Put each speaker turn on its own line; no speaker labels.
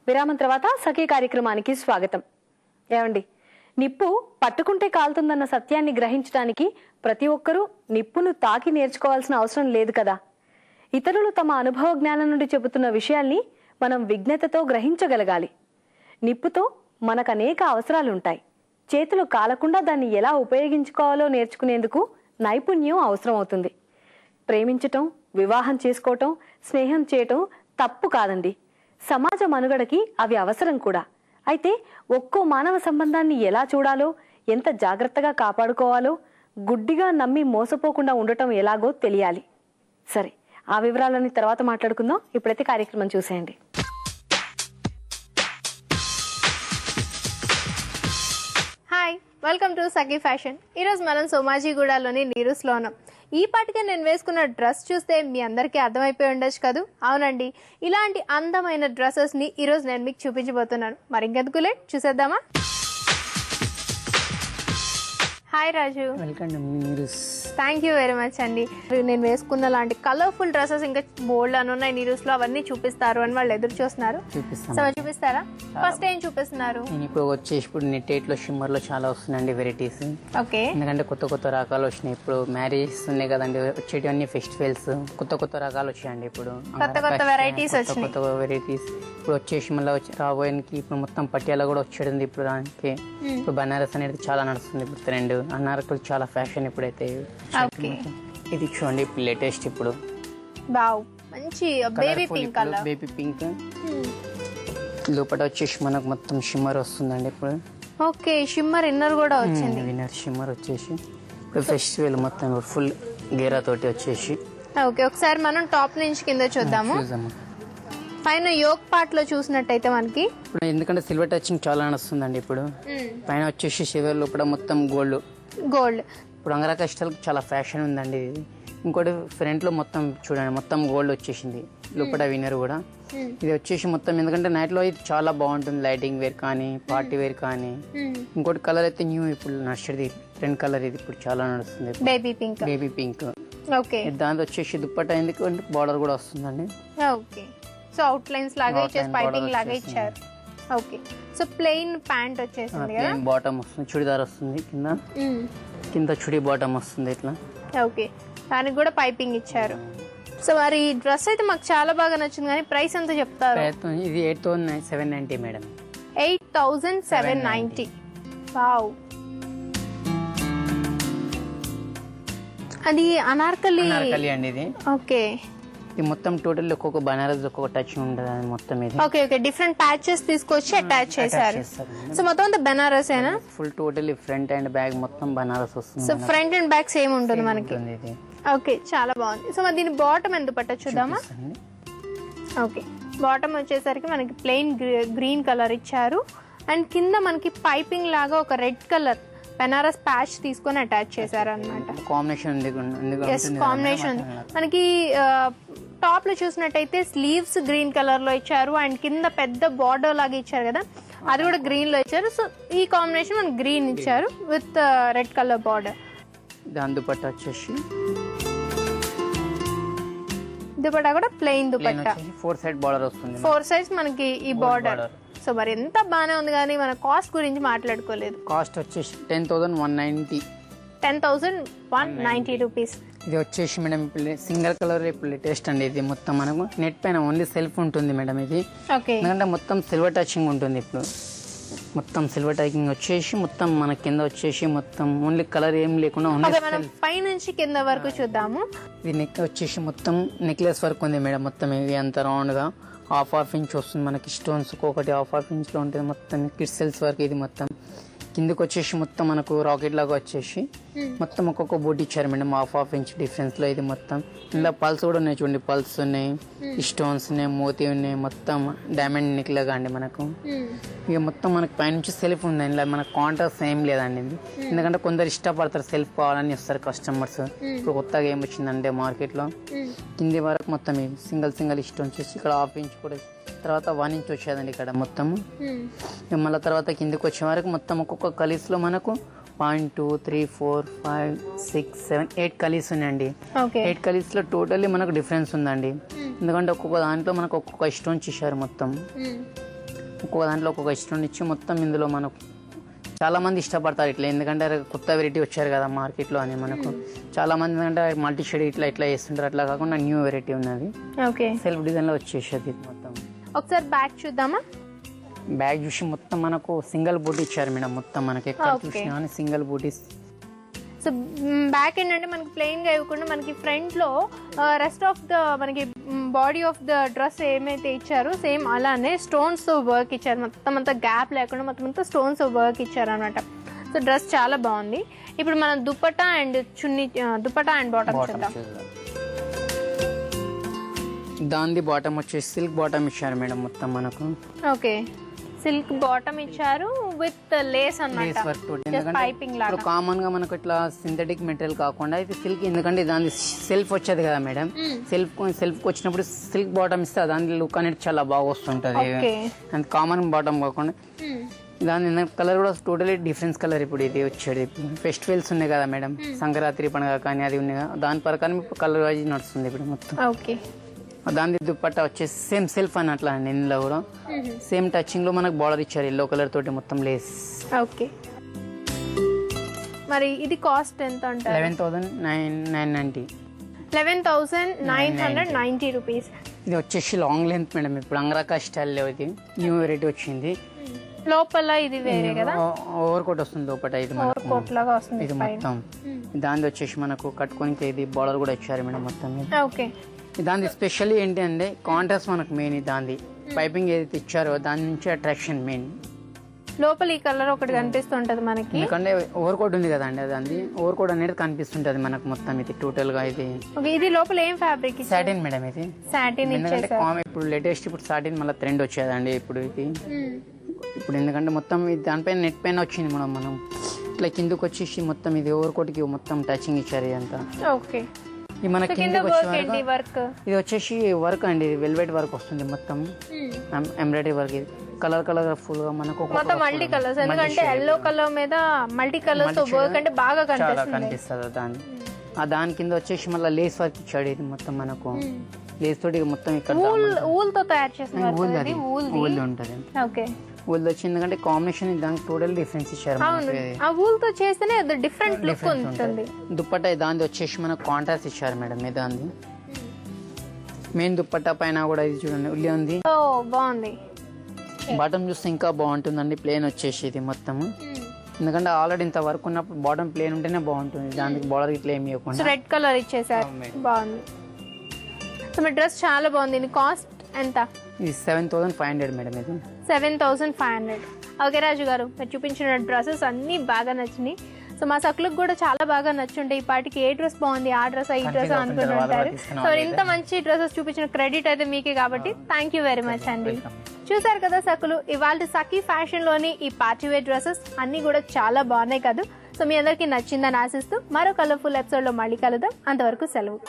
విరామం తర్వాత సఖీ కార్యక్రమానికి స్వాగతం. ఏమండి, నిప్పు పట్టుకుంటే కాలుతుందన్న సత్యాన్ని గ్రహించడానికి ప్రతి ఒక్కరూ నిప్పును తాకి నేర్చుకోవాల్సిన అవసరం లేదు కదా. ఇతరులు తమ అనుభవ జ్ఞానం నుండి చెబుతున్న విషయాల్ని మనం విజ్ఞతతో గ్రహించగలగాలి. నిప్పుతో మనకు అనేక అవసరాలుంటాయి. చేతులు కాలకుండా దాన్ని ఎలా ఉపయోగించుకోవాలో నేర్చుకునేందుకు నైపుణ్యం అవసరం అవుతుంది. ప్రేమించటం, వివాహం చేసుకోవటం, స్నేహం చేయటం తప్పు కాదండి. సమాజ మనుగడకి అవి అవసరం కూడా. అయితే ఒక్కో మానవ సంబంధాన్ని ఎలా చూడాలో, ఎంత జాగ్రత్తగా కాపాడుకోవాలో, గుడ్డిగా నమ్మి మోసపోకుండా ఉండటం ఎలాగో తెలియాలి. సరే, ఆ వివరాలని తర్వాత మాట్లాడుకుందాం. ఇప్పుడైతే కార్యక్రమం చూసేయండి.
Hi, welcome to Sakhi fashion. ఈరోజు మనం సోమాజిగూడలోని నీరూస్లో ఉన్నాం. ఈ పాటికే నేను వేసుకున్న డ్రెస్ చూస్తే మీ అందరికీ అర్థమైపోయి ఉండొచ్చు కదూ. అవునండి, ఇలాంటి అందమైన డ్రెస్సెస్ని ఈరోజు నేను మీకు చూపించబోతున్నాను. మరి ఇంకెందుకు లేట్, చూసేద్దామా? Hi Raju.
Welcome.
Thank you very much అండి. నేను వేసుకున్న లాంటి కలర్ఫుల్ డ్రెస్సెస్ ఇంకా బోల్డ్ అని ఉన్నాయి నీరూస్ లో, అవన్నీ చూపిస్తారు అని వాళ్ళు ఎదురు చూస్తున్నారు. చూపిస్తారా? ఫస్ట్ ఏం చూపిస్తున్నారు?
నేను ఇప్పుడు వచ్చేసి ఇప్పుడు నెట్టేట్లో షిమ్మర్ లో చాలా వస్తున్నాయండి వెరైటీస్.
ఓకే,
ఎందుకంటే కొత్త కొత్త రకాలు వచ్చినాయి. ఇప్పుడు మ్యారేజెస్ ఉన్నాయి కదండి, వచ్చేటివన్నీ ఫెస్టివల్స్, కొత్త కొత్త రకాలు వచ్చాయండి. ఇప్పుడు
కొత్త వెరైటీస్
కొత్త వెరైటీస్ ఇప్పుడు వచ్చేసి మళ్ళీ రాబోయేకి ఇప్పుడు మొత్తం పట్యాల కూడా వచ్చేది. ఇప్పుడు దానికి ఇప్పుడు బనారస్ అనేది చాలా నడుస్తుంది. ఇప్పుడు ట్రెండ్ అనార్కలి చాలా ఫ్యాషన్ ఇప్పుడైతే. ఇది చూడండి ఇప్పుడు లేటెస్ట్. ఇప్పుడు
మంచి baby pink colour,
baby pink లోపల వచ్చేసి మనకు మొత్తం షిమ్మర్ వస్తుందండి ఇప్పుడు.
ఓకే, షిమ్మర్ ఇన్నర్ కూడా వచ్చింది.
ఇన్నర్ షిమ్మర్ వచ్చేసి ఇప్పుడు ఫెస్టివల్ మొత్తం ఫుల్ గేరా తోటి వచ్చేసి.
ఓకే, ఒకసారి మనం టాప్ నుంచి కింద చూద్దాము. పైన యోక్ పార్ట్ లో చూసినట్టయితే మనకి
ఇప్పుడు ఎందుకంటే సిల్వర్ టచింగ్ చాలా నడుస్తుందండి. ఇప్పుడు పైన వచ్చేసి షివర్ లోపల మొత్తం గోల్డ్. ఇప్పుడు అంగరక స్టైల్ చాలా ఫ్యాషన్ ఉందండి. ఇది ఇంకోటి ఫ్రంట్ లో మొత్తం చూడండి, మొత్తం గోల్డ్ వచ్చేసింది. లోపల వినర్ కూడా ఇది వచ్చేసి మొత్తం, ఎందుకంటే నైట్ లో ఇది చాలా బాగుంటుంది. లైటింగ్ వేర్ కానీ, పార్టీ వేర్ కానీ. ఇంకోటి కలర్ అయితే న్యూ ఇప్పుడు నడిచేది ట్రెండ్ కలర్. ఇది ఇప్పుడు చాలా నడుస్తుంది,
baby pink.
Baby pink.
Okay,
దాంతో వచ్చేసి దుప్పట్టా ఎందుకంటే బార్డర్ కూడా వస్తుందండి.
ఓకే, సో అవుట్ లైన్స్ లాగా ఇచ్చేసి పైపింగ్ లాగా ఇచ్చారు. ఓకే, సో ప్లెయిన్ ప్యాంట్ వచ్చేసింది కదా,
బాటమ్ వస్తుంది, చుడిదార్ వస్తుంది కింద చుడి బాటమ్ వస్తుంది ఇట్లా.
ఓకే, దానికి కూడా పైపింగ్ ఇచ్చారు. సో మరి ఈ డ్రెస్ అయితే మాకు చాలా బాగా నచ్చింది, కానీ ప్రైస్ ఎంత చెప్తారు?
ఇది 8,790 మేడం.
8,790. వావ్, అది అనార్కలి
అండి ఇది.
ఓకే,
ఇది మొత్తం టోటల్ ఒక్కొక్క బనారస్ ఒక్కొక్క టచ్ ఉంటుంది మొత్తం. ఇది
ఓకే ఓకే, డిఫరెంట్ ప్యాచెస్ తీసుకొచ్చి అటాచ్ చేశారు. సో మొత్తం అంతా బనారస్ ఏనా?
Full total front and back మొత్తం బనారస్ వస్తుంది.
So front and back same ఉంటుంది మనకి. ఓకే, చాలా బాగుంది. సో మరి దీని బాటమ్ ఎంత పట్టచ్చు చూద్దామా? ఓకే, బాటమ్ వచ్చేసరికి మనకి ప్లెయిన్ గ్రీన్ కలర్ ఇచ్చారు. అండ్ కింద మనకి పైపింగ్ లాగా ఒక రెడ్ కలర్ బనారస్ ప్యాచ్ తీసుకొని అటాచ్ చేశారు అనమాట. కాంబినేషన్ మనకి టాప్ లో చూసినట్టయితే స్లీవ్స్ గ్రీన్ కలర్ లో ఇచ్చారు. అండ్ కింద పెద్ద బార్డర్ లాగా ఇచ్చారు కదా, అది కూడా గ్రీన్ లో ఇచ్చారు. సో ఈ కాంబినేషన్ మనకి గ్రీన్ ఇచ్చారు విత్ రెడ్ కలర్ బార్డర్.
దాని దుపట్టా వచ్చేసి
దుపట్టా కూడా ప్లెయిన్ దుపట్టా,
4 సైడ్ బార్డర్ వస్తుంది.
4 సైడ్స్ మనకి ఈ బార్డర్. సో మరి ఎంత బాగానే ఉంది, కానీ మన కాస్ట్ గురించి మాట్లాడుకోలేదు.
కాస్ట్ వచ్చేసి 10,190.
10,190 రూపీస్.
ఇది వచ్చేసి మేడం సింగిల్ కలర్ ఇప్పుడు లేటెస్ట్ అండి. ఇది మొత్తం మనకు నెట్ పైన ఓన్లీ సెల్ఫ్ ఉంటుంది మేడం ఇది. ఎందుకంటే మొత్తం సిల్వర్ టచింగ్ ఉంటుంది. ఇప్పుడు మొత్తం సిల్వర్ టచింగ్ వచ్చేసి మొత్తం మన కింద వచ్చేసి మొత్తం ఓన్లీ కలర్ ఏం లేకుండా
పై నుంచి కింద వరకు చూద్దాము.
ఇది నెక్ వచ్చేసి మొత్తం నెక్లెస్ వర్క్ ఉంది మేడం. మొత్తం ఇది అంత రౌండ్ గా హాఫ్ ఇంచ్ వస్తుంది మనకి. స్టోన్స్ ఒకటి హాఫ్ ఇంచ్ లో ఉంటుంది మొత్తం. క్రిస్టల్స్ వర్క్ ఇది మొత్తం. కిందకి వచ్చేసి మొత్తం మనకు రాకెట్ లాగా వచ్చేసి మొత్తం ఒక్కొక్క బోట్ ఇచ్చారు మేడం, హాఫ్ ఇంచ్ డిఫరెన్స్ లో. ఇది మొత్తం ఇలా పల్స్ కూడా ఉన్నాయి చూడండి, పల్స్ ఉన్నాయి, స్టోన్స్ ఉన్నాయి, మోతీ ఉన్నాయి, మొత్తం డైమండ్ నెక్ లాగా అండి మనకు. ఇక మొత్తం మనకు పైనుంచి సెల్ఫ్ ఉంది, ఇలా మనకు కాంట్రాస్ట్ ఏం లేదండి ఇది. ఎందుకంటే కొందరు ఇష్టపడతారు సెల్ఫ్ కావాలని వస్తారు కస్టమర్స్. ఇప్పుడు కొత్తగా ఏం వచ్చిందంటే మార్కెట్ లో కింది వరకు మొత్తం సింగిల్ స్టోన్స్ వచ్చి ఇక్కడ హాఫ్ ఇంచ్ కూడా, తర్వాత 1 ఇంచ్ వచ్చేదండి ఇక్కడ మొత్తం. మళ్ళీ తర్వాత కిందికి వచ్చే వరకు మొత్తం ఒక్కొక్క కలీస్ లో మనకు 1 2 3 4 5 6 7 8 కలీస్ ఉన్నాయండి. 8 కలీస్ లో టోటల్లీ మనకు డిఫరెన్స్ ఉందండి. ఎందుకంటే ఒక్కొక్క దాంట్లో మనకు ఒక్కొక్క స్టోన్స్ ఇచ్చారు మొత్తం. ఒక్కొక్క దాంట్లో ఒక్కొక్క స్టోన్ ఇచ్చి మొత్తం ఇందులో మనకు చాలా మంది ఇష్టపడతారు ఇట్లా, ఎందుకంటే కొత్త వెరైటీ వచ్చారు కదా మార్కెట్లో అని మనకు చాలా మంది అంటే మల్టీ షేడ్ ఇట్లా ఇట్లా చేస్తుంటారు, అట్లా కాకుండా న్యూ వెరైటీ ఉన్నది.
ఓకే,
సెల్ఫ్ డిజైన్లో వచ్చేసేది మొత్తం.
ఒకసారి బ్యాక్ చూద్దామా?
బ్యాగ్ చూసి మొత్తం మనకు సింగిల్ బూటీ ఇచ్చారు మేడం, మొత్తం మనకి ఎక్కడ చూసినా కానీ సింగిల్ బూటీస్.
సో బ్యాక్ ఏంటంటే మనకి ప్లెయిన్ గా ఇవ్వకుండా మనకి ఫ్రంట్ లో రెస్ట్ ఆఫ్ ద మనకి బాడీ ఆఫ్ ద డ్రెస్ ఏమైతే ఇచ్చారో సేమ్ అలానే స్టోన్స్ తో వర్క్ ఇచ్చారు, మొత్తం అంతా గ్యాప్ లేకుండా మొత్తం అంతా స్టోన్స్ తో వర్క్ ఇచ్చారు అనమాట. సో డ్రెస్ చాలా బాగుంది. ఇప్పుడు మనం dupatta and chunni, dupatta and bottom చూద్దాం.
దాని బాటమ్ వచ్చేసి సిల్క్ బాటమ్ ఇచ్చారు మేడం మొత్తం మనకు.
ఓకే, సిల్క్ బాటమ్ ఇచ్చారు విత్ లేస్ అన్నమాట, పైపింగ్ లాగా.
ఇప్పుడు కామన్ గా మనకు ఇట్లా సింథటిక్ మెటీరియల్ కాకుండా ఇది సిల్క్, ఎందుకంటే దాని సెల్ఫ్ వచ్చేది కదా మేడం. సెల్ఫ్ వచ్చినప్పుడు సిల్క్ బాటమ్ ఇస్తే దాని లుక్ అనేది చాలా బాగా వస్తుంటది. అండ్ కామన్ బాటమ్ కాకుండా దాని కలర్ కూడా టోటలీ డిఫరెన్స్ కలర్. ఇప్పుడు ఇది వచ్చేది ఫెస్టివల్స్ ఉన్నాయి కదా మేడం, సంక్రాంతి పండుగ కానీ అది ఉన్నాయి కదా, దాని ప్రకారం ఇప్పుడు కలర్ వైజ్ నడుస్తుంది ఇప్పుడు మొత్తం.
ఓకే,
దాని దుపట్టా వచ్చేసి సేమ్ సెల్ఫ్ అని అట్లా అండి, ఇందులో కూడా సేమ్ టచింగ్ లో మనకు బార్డర్ ఇచ్చారు ఎల్లో కలర్ తోటి మొత్తం లేస్.
ఓకే, మరి ఇది కాస్ట్ ఎంత అంటారు?
11,990.
11,990 రూపీస్.
ఇది వచ్చేసి లాంగ్ లెంత్ మేడం, ఇప్పుడు అంగరకా స్టైల్లో ఇది న్యూ వెరైటీ వచ్చింది.
లోపల ఇది వేరే కదా,
ఓవర్ కోట్ వస్తుంది లోపల, ఇది
ఓవర్ కోట్ లాగా వస్తుంది
ఇది మొత్తం. దాని వచ్చేసి మనకు కట్టుకోనికి ఇది బార్డర్ కూడా ఇచ్చారు మేడం మొత్తం.
ఓకే,
దాని స్పెషల్ ఏంటి అంటే కాంట్రాస్ట్ మనకు మెయిన్, దాని పైపింగ్ ఏదైతే ఇచ్చారో దాని నుంచి అట్రాక్షన్ మెయిన్.
లోపల ఈ కలర్ ఒకటి కనిపిస్తుంటది మనకి,
ఎందుకంటే ఓవర్ కోట్ ఉంది కదండి, అది ఓవర్ కోట్ అనేది కనిపిస్తుంటది మనకు మొత్తం. ఇది టోటల్ గా ఇది.
ఇది లోపల ఏం ఫ్యాబ్రిక్?
సాటిన్ మేడం, ఇది
సాటిన్.
ఎందుకంటే ఇప్పుడు లేటెస్ట్ ఇప్పుడు సాటిన్ మళ్ళీ ట్రెండ్ వచ్చేదండి ఇప్పుడు ఇది. ఇప్పుడు ఎందుకంటే మొత్తం దానిపైన నెట్ పైన వచ్చింది మనం ఇట్లా కిందకి వచ్చేసి మొత్తం ఇది ఓవర్ కోట్ కి మొత్తం టచింగ్ ఇచ్చారు ఇదంతా.
ఓకే,
ఇది మన ఇది వచ్చేసి వర్క్ అండి, వెల్వెట్ వర్క్ వస్తుంది మొత్తం, ఎంబ్రాయిడరీ వర్క్. ఇది కలర్ కలర్ఫుల్ గా మనకు
మొత్తం మల్టీ కలర్స్, ఎందుకంటే ఎల్లో కలర్ మీద మల్టీ కలర్స్ తో వర్క్ అంటే బాగా
కనిపిస్తుంది దాని. దాని కింద వచ్చేసి మళ్ళీ లేస్ వర్క్ ఇచ్చాడు, ఇది మొత్తం మనకు లేస్ తోటి మొత్తం ఇక్కడ
ఊల్ తో తయారు చేసిన
ఊల్ ఉంటది.
ఓకే,
ఊల్ వచ్చి ఎందుకంటే కాంబినేషన్ దానికి టోటల్ డిఫరెన్స్ ఇచ్చారు.
ఆ ఊల్ తో చేస్తేనే డిఫరెంట్ లుక్ ఉంటుంది.
దుప్పట్టా దాని వచ్చేసి మనకు కాంట్రాస్ట్ ఇచ్చారు మేడం, దాన్ని మెయిన్ దుప్పట్టా పైన కూడా ఇది చూడండి ఉల్లి ఉంది.
బాగుంది.
బాటమ్ చూస్తే ఇంకా బాగుంటుందండి, ప్లేన్ వచ్చేసి ఇది మొత్తం. ఎందుకంటే ఆల్రెడీ ఇంత వర్క్ ఉన్నప్పుడు బాటమ్ ప్లేన్ ఉంటేనే బాగుంటుంది, దానికి బార్డర్ ఇట్లా ఏమి ఇవ్వకుండా
రెడ్ కలర్ ఇచ్చేసారు, బాగుంది. సో మీ డ్రెస్ చాలా బాగుంది. దీని కాస్ట్ ఎంత?
ఇది 7,500 మేడం, ఇది
7,500. ఓకే రాజు గారు, మీరు చూపించిన డ్రెస్సెస్ అన్ని బాగా నచ్చినాయి. సో మా సకులకు కూడా చాలా బాగా నచ్చుంటాయి. ఈ పాటికి ఏ డ్రెస్ బాగుంది, ఆ డ్రెస్ ఈ డ్రెస్ అనుకుంటుంటారు. సో ఇంత మంచి డ్రెస్సెస్ చూపించిన క్రెడిట్ అయితే మీకే, కాబట్టి థ్యాంక్ యూ వెరీ మచ్ అండి. చూసారు కదా సకులు, ఇవాళ సఖీ ఫ్యాషన్ లోని ఈ పార్టీ వేర్ డ్రెస్సెస్ అన్ని కూడా చాలా బాగున్నాయి కదా. సో మీ అందరికి నచ్చిందని ఆశిస్తూ మరో కలర్ఫుల్ ఎపిసోడ్ లో మళ్ళీ కలుద్దాం. అంతవరకు సెలవు.